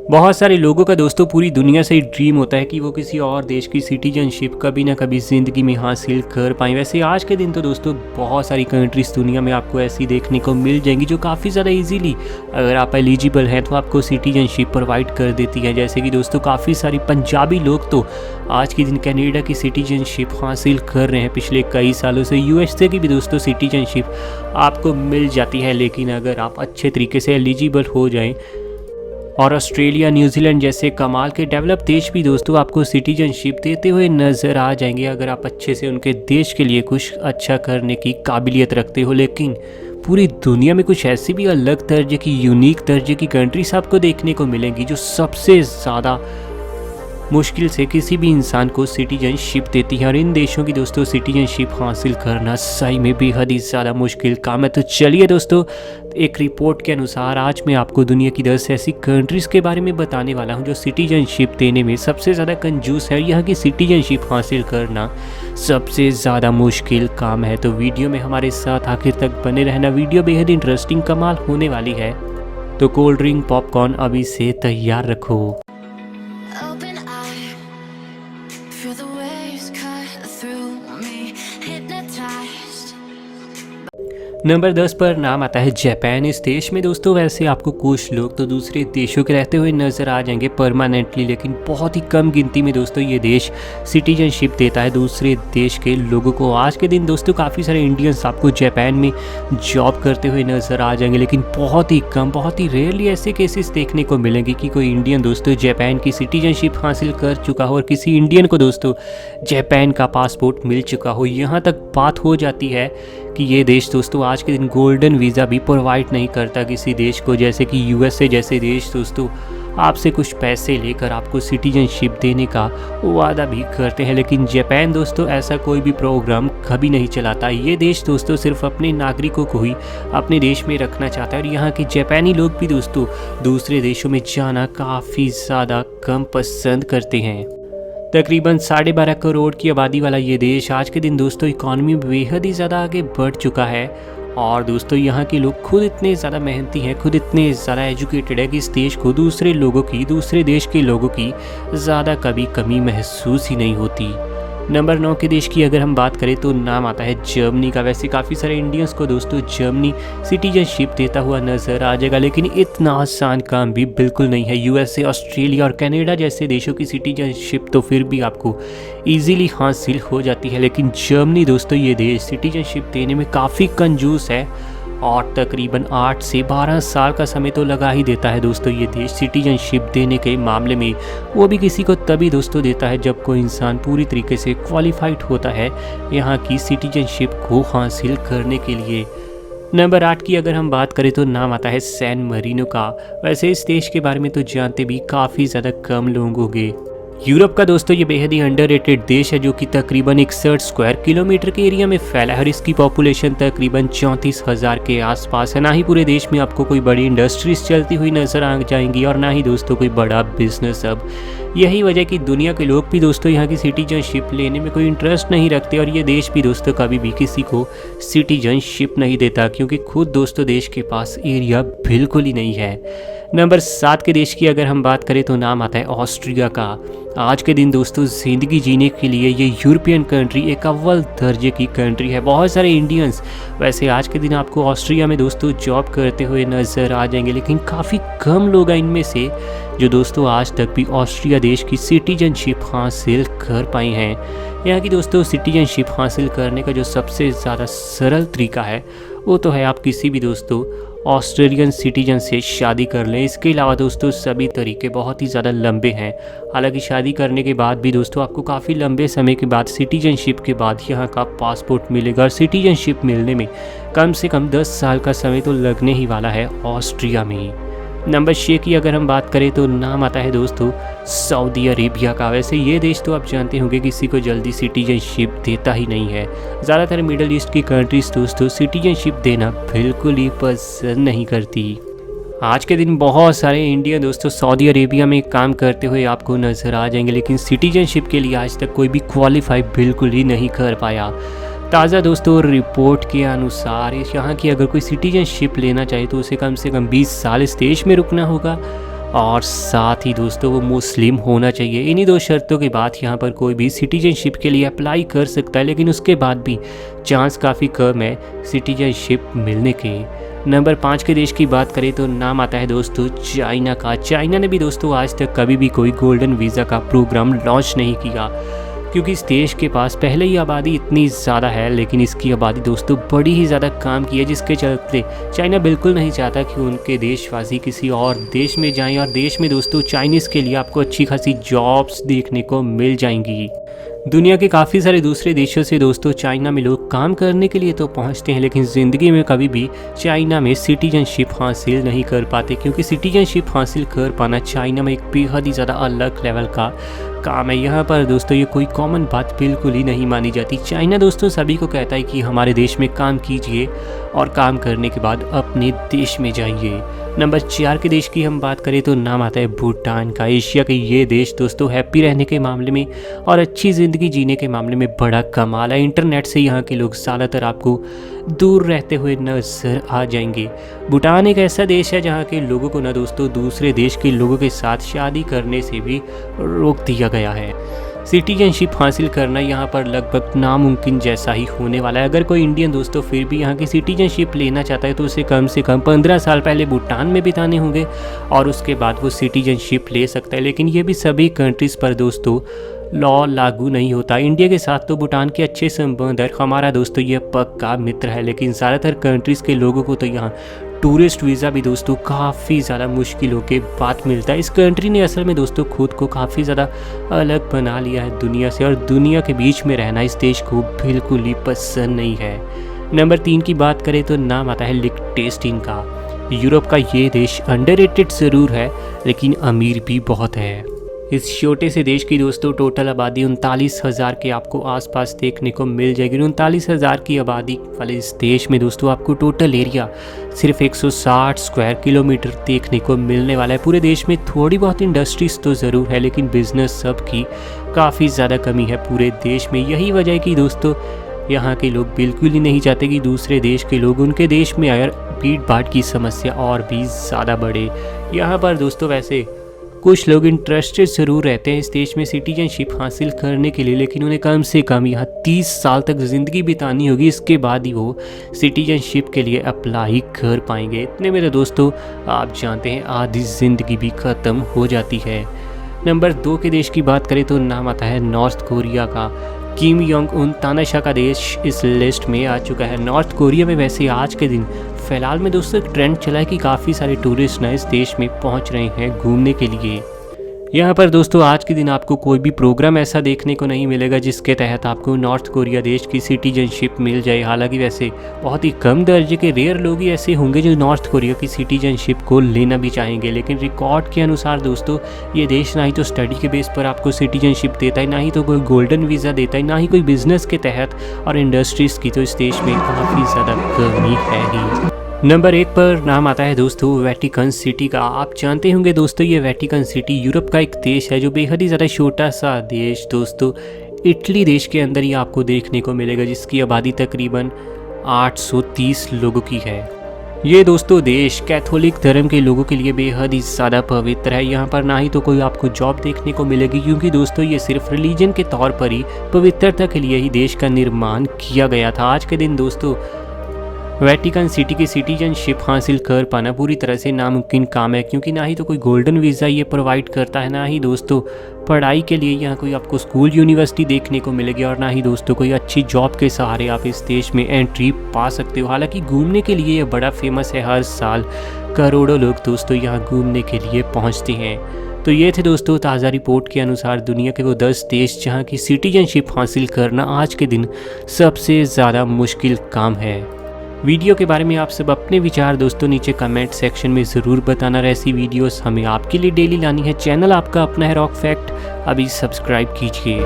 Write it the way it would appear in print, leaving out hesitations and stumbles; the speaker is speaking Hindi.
बहुत सारे लोगों का दोस्तों पूरी दुनिया से ड्रीम होता है कि वो किसी और देश की सिटीजनशिप कभी ना कभी ज़िंदगी में हासिल कर पाएँ। वैसे आज के दिन तो दोस्तों बहुत सारी कंट्रीज़ दुनिया में आपको ऐसी देखने को मिल जाएंगी जो काफ़ी ज़्यादा इजीली अगर आप एलिजिबल हैं तो आपको सिटीजनशिप प्रोवाइड कर देती है। जैसे कि दोस्तों काफ़ी सारी पंजाबी लोग तो आज के दिन कनाडा की सिटीजनशिप हासिल कर रहे हैं। पिछले कई सालों से यूएसए की भी दोस्तों सिटीजनशिप आपको मिल जाती है, लेकिन अगर आप अच्छे तरीके से एलिजिबल हो जाएँ और ऑस्ट्रेलिया न्यूजीलैंड जैसे कमाल के डेवलप देश भी दोस्तों आपको सिटीजनशिप देते हुए नज़र आ जाएंगे अगर आप अच्छे से उनके देश के लिए कुछ अच्छा करने की काबिलियत रखते हो। लेकिन पूरी दुनिया में कुछ ऐसी भी अलग दर्जे की यूनिक दर्जे की कंट्रीज आपको देखने को मिलेंगी जो सबसे ज़्यादा मुश्किल से किसी भी इंसान को सिटीजनशिप देती है। और इन देशों की दोस्तों सिटीजनशिप हासिल करना सही में बेहद ही ज़्यादा मुश्किल काम है। तो चलिए दोस्तों, एक रिपोर्ट के अनुसार आज मैं आपको दुनिया की 10 ऐसी कंट्रीज़ के बारे में बताने वाला हूं जो सिटीजनशिप देने में सबसे ज़्यादा कंजूस है। यहाँ की सिटीजनशिप हासिल करना सबसे ज़्यादा मुश्किल काम है। तो वीडियो में हमारे साथ आखिर तक बने रहना, वीडियो बेहद इंटरेस्टिंग कमाल होने वाली है। तो कोल्ड ड्रिंक पॉपकॉर्न अभी से तैयार रखो। Open eye, feel the waves cut through me, hypnotized. Number 10 पर नाम आता है जापान। इस देश में दोस्तों वैसे आपको कुछ लोग तो दूसरे देशों के रहते हुए नज़र आ जाएंगे परमानेंटली, लेकिन बहुत ही कम गिनती में दोस्तों ये देश सिटीजनशिप देता है दूसरे देश के लोगों को। आज के दिन दोस्तों काफ़ी सारे इंडियंस आपको जापान में जॉब करते हुए नज़र आ जाएंगे, लेकिन बहुत ही कम, बहुत ही रेयरली ऐसे केसेस देखने को मिलेंगे कि कोई इंडियन दोस्तों जापान की सिटीजनशिप हासिल कर चुका हो और किसी इंडियन को दोस्तों जापान का पासपोर्ट मिल चुका हो। यहाँ तक बात हो जाती है कि ये देश दोस्तों आज के दिन गोल्डन वीज़ा भी प्रोवाइड नहीं करता किसी देश को, जैसे कि यूएसए जैसे देश दोस्तों आपसे कुछ पैसे लेकर आपको सिटीजनशिप देने का वादा भी करते हैं। लेकिन जापान दोस्तों ऐसा कोई भी प्रोग्राम कभी नहीं चलाता। ये देश दोस्तों सिर्फ अपने नागरिकों को ही अपने देश में रखना चाहता है और यहाँ के जापानी लोग भी दोस्तों दूसरे देशों में जाना काफ़ी ज़्यादा कम पसंद करते हैं। तकरीबन 12.5 करोड़ की आबादी वाला ये देश आज के दिन दोस्तों इकॉनमी में बेहद ही ज़्यादा आगे बढ़ चुका है। और दोस्तों यहाँ के लोग खुद इतने ज़्यादा मेहनती हैं, खुद इतने ज़्यादा एजुकेटेड है कि इस देश को दूसरे देश के लोगों की ज़्यादा कभी कमी महसूस ही नहीं होती। नंबर 9 के देश की अगर हम बात करें तो नाम आता है जर्मनी का। वैसे काफ़ी सारे इंडियंस को दोस्तों जर्मनी सिटीजनशिप देता हुआ नज़र आ जाएगा, लेकिन इतना आसान काम भी बिल्कुल नहीं है। यूएसए, ऑस्ट्रेलिया और कनाडा जैसे देशों की सिटीजनशिप तो फिर भी आपको ईजीली हासिल हो जाती है, लेकिन जर्मनी दोस्तों ये देश सिटीजनशिप देने में काफ़ी कंजूस है और तकरीबन 8 से 12 साल का समय तो लगा ही देता है दोस्तों ये देश सिटीजनशिप देने के मामले में। वो भी किसी को तभी दोस्तों देता है जब कोई इंसान पूरी तरीके से क्वालिफाइड होता है यहाँ की सिटीजनशिप को हासिल करने के लिए। नंबर 8 की अगर हम बात करें तो नाम आता है सैन मरीनो का। वैसे इस देश के बारे में तो जानते भी काफ़ी ज़्यादा कम लोग होंगे। यूरोप का दोस्तों ये बेहद ही अंडररेटेड देश है जो कि तकरीबन 61 स्क्वायर किलोमीटर के एरिया में फैला है और इसकी पॉपुलेशन तकरीबन 34,000 के आसपास है। ना ही पूरे देश में आपको कोई बड़ी इंडस्ट्रीज चलती हुई नजर आ जाएंगी और ना ही दोस्तों कोई बड़ा बिजनेस। अब यही वजह कि दुनिया के लोग भी दोस्तों यहाँ की सिटीजनशिप लेने में कोई इंटरेस्ट नहीं रखते और ये देश भी दोस्तों कभी भी किसी को सिटीजनशिप नहीं देता, क्योंकि खुद दोस्तों देश के पास एरिया बिल्कुल ही नहीं है। नंबर 7 के देश की अगर हम बात करें तो नाम आता है ऑस्ट्रिया का। आज के दिन दोस्तों ज़िंदगी जीने के लिए ये यूरोपियन कंट्री एक अव्वल दर्जे की कंट्री है। बहुत सारे इंडियंस वैसे आज के दिन आपको ऑस्ट्रिया में दोस्तों जॉब करते हुए नज़र आ जाएंगे, लेकिन काफ़ी कम लोग हैं इनमें से जो दोस्तों आज तक भी ऑस्ट्रिया देश की सिटीजनशिप हासिल कर पाए हैं। यहाँ की दोस्तों सिटीजनशिप हासिल करने का जो सबसे ज़्यादा सरल तरीका है वो तो है आप किसी भी दोस्तों ऑस्ट्रेलियन सिटीजन से शादी कर लें। इसके अलावा दोस्तों सभी तरीके बहुत ही ज़्यादा लंबे हैं। हालांकि शादी करने के बाद भी दोस्तों आपको काफ़ी लंबे समय के बाद सिटीजनशिप के बाद यहाँ का पासपोर्ट मिलेगा और सिटीजनशिप मिलने में कम से कम 10 साल का समय तो लगने ही वाला है ऑस्ट्रिया में। नंबर 6 की अगर हम बात करें तो नाम आता है दोस्तों सऊदी अरेबिया का। वैसे ये देश तो आप जानते होंगे किसी को जल्दी सिटीजनशिप देता ही नहीं है। ज़्यादातर मिडल ईस्ट की कंट्रीज़ दोस्तों सिटीजनशिप देना बिल्कुल ही पसंद नहीं करती। आज के दिन बहुत सारे इंडियन दोस्तों सऊदी अरेबिया में काम करते हुए आपको नज़र आ जाएंगे, लेकिन सिटीजनशिप के लिए आज तक कोई भी क्वालिफाई बिल्कुल ही नहीं कर पाया। ताज़ा दोस्तों रिपोर्ट के अनुसार यहाँ की अगर कोई सिटीजनशिप लेना चाहे तो उसे कम से कम 20 साल इस देश में रुकना होगा और साथ ही दोस्तों वो मुस्लिम होना चाहिए। इन्हीं 2 शर्तों के बाद यहाँ पर कोई भी सिटीजनशिप के लिए अप्लाई कर सकता है, लेकिन उसके बाद भी चांस काफ़ी कम है सिटीजनशिप मिलने के। नंबर 5 के देश की बात करें तो नाम आता है दोस्तों चाइना का। चाइना ने भी दोस्तों आज तक कभी भी कोई गोल्डन वीज़ा का प्रोग्राम लॉन्च नहीं किया, क्योंकि इस देश के पास पहले ही आबादी इतनी ज़्यादा है, लेकिन इसकी आबादी दोस्तों बड़ी ही ज़्यादा काम की है, जिसके चलते चाइना बिल्कुल नहीं चाहता कि उनके देशवासी किसी और देश में जाएं। और देश में दोस्तों चाइनीज़ के लिए आपको अच्छी खासी जॉब्स देखने को मिल जाएंगी। दुनिया के काफ़ी सारे दूसरे देशों से दोस्तों चाइना में लोग काम करने के लिए तो पहुंचते हैं, लेकिन ज़िंदगी में कभी भी चाइना में सिटीजनशिप हासिल नहीं कर पाते, क्योंकि सिटीजनशिप हासिल कर पाना चाइना में एक बेहद ही ज़्यादा अलग लेवल का काम है। यहाँ पर दोस्तों ये कोई कॉमन बात बिल्कुल ही नहीं मानी जाती। चाइना दोस्तों सभी को कहता है कि हमारे देश में काम कीजिए और काम करने के बाद अपने देश में जाइए। नंबर 4 के देश की हम बात करें तो नाम आता है भूटान का। एशिया के ये देश दोस्तों हैप्पी रहने के मामले में और अच्छी ज़िंदगी जीने के मामले में बड़ा कमाल है। इंटरनेट से यहाँ के लोग ज़्यादातर आपको दूर रहते हुए नजर आ जाएंगे। भूटान एक ऐसा देश है जहाँ के लोगों को ना दोस्तों दूसरे देश के लोगों के साथ शादी करने से भी रोक दिया गया है। सिटीजनशिप हासिल करना यहाँ पर लगभग नामुमकिन जैसा ही होने वाला है। अगर कोई इंडियन दोस्तों फिर भी यहाँ की सिटीजनशिप लेना चाहता है तो उसे कम से कम 15 साल पहले भूटान में बिताने होंगे और उसके बाद वो सिटीजनशिप ले सकता है। लेकिन ये भी सभी कंट्रीज़ पर दोस्तों लॉ लागू नहीं होता। इंडिया के साथ तो भूटान के अच्छे संबंध है, हमारा दोस्तों ये पक्का मित्र है, लेकिन ज़्यादातर कंट्रीज़ के लोगों को तो यहाँ टूरिस्ट वीज़ा भी दोस्तों काफ़ी ज़्यादा मुश्किलों के बाद मिलता है। इस कंट्री ने असल में दोस्तों खुद को काफ़ी ज़्यादा अलग बना लिया है दुनिया से, और दुनिया के बीच में रहना इस देश को बिल्कुल ही पसंद नहीं है। नंबर 3 की बात करें तो नाम आता है लिechtenstein का। यूरोप का ये देश अंडररेटेड ज़रूर है, लेकिन अमीर भी बहुत है। इस छोटे से देश की दोस्तों टोटल आबादी 39,000 के आपको आसपास देखने को मिल जाएगी। 39,000 की आबादी वाले इस देश में दोस्तों आपको टोटल एरिया सिर्फ 160 स्क्वायर किलोमीटर देखने को मिलने वाला है। पूरे देश में थोड़ी बहुत इंडस्ट्रीज़ तो ज़रूर है, लेकिन बिजनेस सब की काफ़ी ज़्यादा कमी है पूरे देश में। यही वजह है कि दोस्तों यहाँ के लोग बिल्कुल ही नहीं चाहते कि दूसरे देश के लोग उनके देश में आकर भीड़ भाड़ की समस्या और भी ज़्यादा बढ़े। यहाँ पर दोस्तों वैसे कुछ लोग इंटरेस्टेड ज़रूर रहते हैं इस देश में सिटीजनशिप हासिल करने के लिए, लेकिन उन्हें कम से कम यहाँ 30 साल तक ज़िंदगी बितानी होगी, इसके बाद ही वो सिटीजनशिप के लिए अप्लाई कर पाएंगे। इतने में तो दोस्तों आप जानते हैं आधी ज़िंदगी भी ख़त्म हो जाती है। नंबर 2 के देश की बात करें तो नाम आता है नॉर्थ कोरिया का। किम जोंग उन तानाशाह का देश इस लिस्ट में आ चुका है। नॉर्थ कोरिया में वैसे आज के दिन फ़िलहाल में दोस्तों एक ट्रेंड चला है कि काफ़ी सारे टूरिस्ट ना इस देश में पहुंच रहे हैं घूमने के लिए। यहाँ पर दोस्तों आज के दिन आपको कोई भी प्रोग्राम ऐसा देखने को नहीं मिलेगा जिसके तहत आपको नॉर्थ कोरिया देश की सिटीजनशिप मिल जाए। हालांकि वैसे बहुत ही कम दर्जे के रेयर लोग ही ऐसे होंगे जो नॉर्थ कोरिया की सिटीजनशिप को लेना भी चाहेंगे, लेकिन रिकॉर्ड के अनुसार दोस्तों ये देश ना ही तो स्टडी के बेस पर आपको सिटीजनशिप देता है, ना ही तो कोई गोल्डन वीज़ा देता है, ना ही कोई बिजनेस के तहत, और इंडस्ट्रीज़ की तो इस देश में काफ़ी ज़्यादा कमी है ही। नंबर 1 पर नाम आता है दोस्तों वेटिकन सिटी का। आप जानते होंगे दोस्तों ये वेटिकन सिटी यूरोप का एक देश है जो बेहद ही ज़्यादा छोटा सा देश दोस्तों इटली देश के अंदर ही आपको देखने को मिलेगा, जिसकी आबादी तकरीबन 830 लोगों की है। ये दोस्तों देश कैथोलिक धर्म के लोगों के लिए बेहद ही ज़्यादा पवित्र है। यहाँ पर ना ही तो कोई आपको जॉब देखने को मिलेगी, क्योंकि दोस्तों ये सिर्फ रिलीजन के तौर पर ही पवित्रता के लिए ही देश का निर्माण किया गया था। आज के दिन दोस्तों वेटिकन सिटी की सिटीजनशिप हासिल कर पाना पूरी तरह से नामुमकिन काम है, क्योंकि ना ही तो कोई गोल्डन वीज़ा ये प्रोवाइड करता है, ना ही दोस्तों पढ़ाई के लिए यहाँ कोई आपको स्कूल यूनिवर्सिटी देखने को मिलेगी, और ना ही दोस्तों कोई अच्छी जॉब के सहारे आप इस देश में एंट्री पा सकते हो। हालांकि घूमने के लिए ये बड़ा फेमस है, हर साल करोड़ों लोग दोस्तों यहाँ घूमने के लिए पहुँचते हैं। तो ये थे दोस्तों ताज़ा रिपोर्ट के अनुसार दुनिया के वो 10 देश जहाँ की सिटीजनशिप हासिल करना आज के दिन सबसे ज़्यादा मुश्किल काम है। वीडियो के बारे में आप सब अपने विचार दोस्तों नीचे कमेंट सेक्शन में ज़रूर बताना। ऐसी वीडियोस हमें आपके लिए डेली लानी है। चैनल आपका अपना है रॉक फैक्ट, अभी सब्सक्राइब कीजिए।